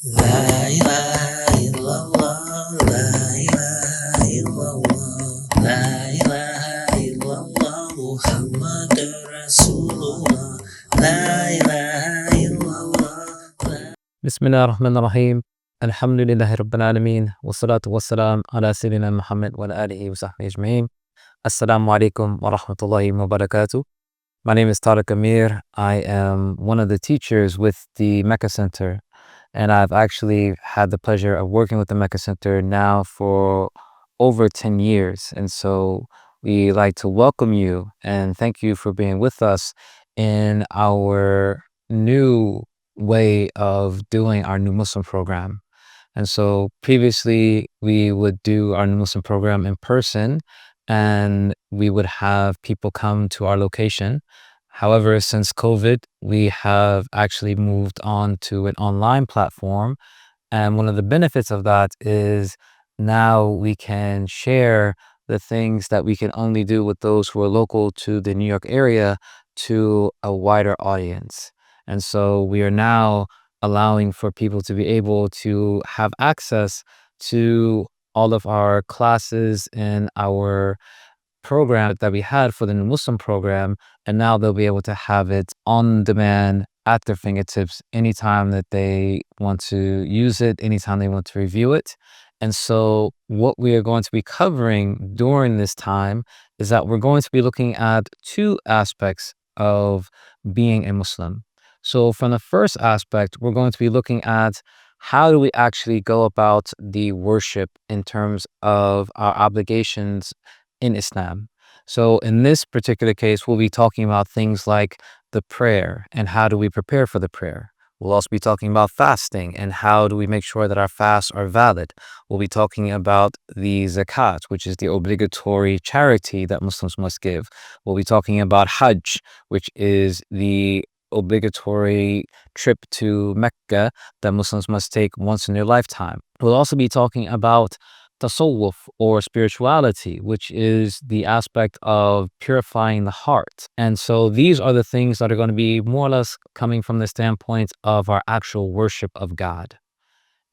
La ilaha illallah, la ilaha illallah, la ilaha illallah, Muhammadur Rasulullah, la ilaha illallah. Bismillah ar-Rahman ar-Rahim. Alhamdulillahi Rabbil Alameen. Wassalatu wassalam ala Sayyidina Muhammad wa ala alihi wa sahbihi ajma'in. Assalamu alaikum wa rahmatullahi wa barakatuh. My name is Tariq Amir. I am one of the teachers with the Mecca Center, and I've actually had the pleasure of working with the Mecca Center now for over 10 years. And so we like to welcome you and thank you for being with us in our new way of doing our New Muslim program. And so previously we would do our New Muslim program in person and we would have people come to our location. However, since COVID, we have actually moved on to an online platform. And one of the benefits of that is now we can share the things that we can only do with those who are local to the New York area to a wider audience. And so we are now allowing for people to be able to have access to all of our classes in our program that we had for the New Muslim program, and now they'll be able to have it on demand at their fingertips anytime that they want to use it, anytime they want to review it. And so what we are going to be covering during this time is that we're going to be looking at two aspects of being a Muslim. So from the first aspect, we're going to be looking at how do we actually go about the worship in terms of our obligations in Islam. So in this particular case, we'll be talking about things like the prayer and how do we prepare for the prayer. We'll also be talking about fasting and how do we make sure that our fasts are valid. We'll be talking about the zakat, which is the obligatory charity that Muslims must give. We'll be talking about Hajj, which is the obligatory trip to Mecca that Muslims must take once in their lifetime. We'll also be talking about tasawwuf or spirituality, which is the aspect of purifying the heart. And so these are the things that are going to be more or less coming from the standpoint of our actual worship of God.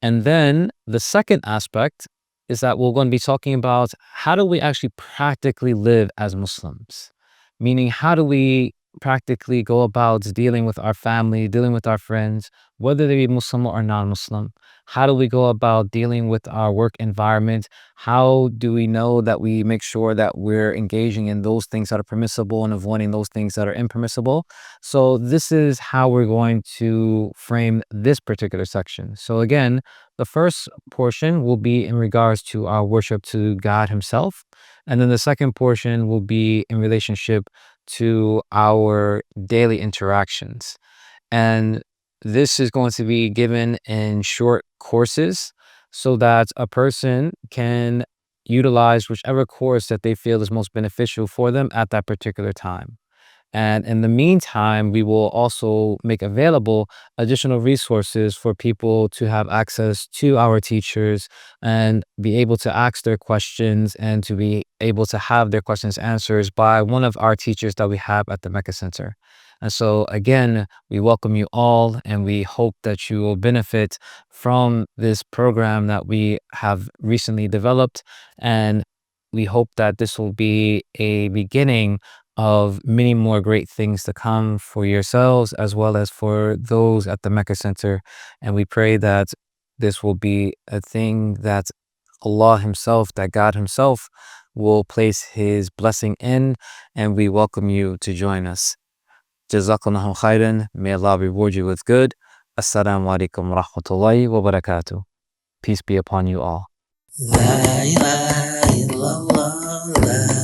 And then the second aspect is that we're going to be talking about how do we actually practically live as Muslims? Meaning, how do we practically go about dealing with our family, dealing with our friends, whether they be Muslim or non-Muslim? How do we go about dealing with our work environment? How do we know that we make sure that we're engaging in those things that are permissible and avoiding those things that are impermissible? So this is how we're going to frame this particular section. So again, the first portion will be in regards to our worship to God Himself. And then the second portion will be in relationship to our daily interactions. And this is going to be given in short courses so that a person can utilize whichever course that they feel is most beneficial for them at that particular time. And in the meantime, we will also make available additional resources for people to have access to our teachers and be able to ask their questions and to be able to have their questions answered by one of our teachers that we have at the Mecca Center. And so again, we welcome you all and we hope that you will benefit from this program that we have recently developed. And we hope that this will be a beginning of many more great things to come for yourselves as well as for those at the Mecca Center. And we pray that this will be a thing that Allah Himself, that God Himself will place His blessing in, and we welcome you to join us. Jazakallahu khairan. May Allah reward you with good. Assalamu alaikum wa rahmatullahi wa barakatuh. Peace be upon you all. La ilaha illallah.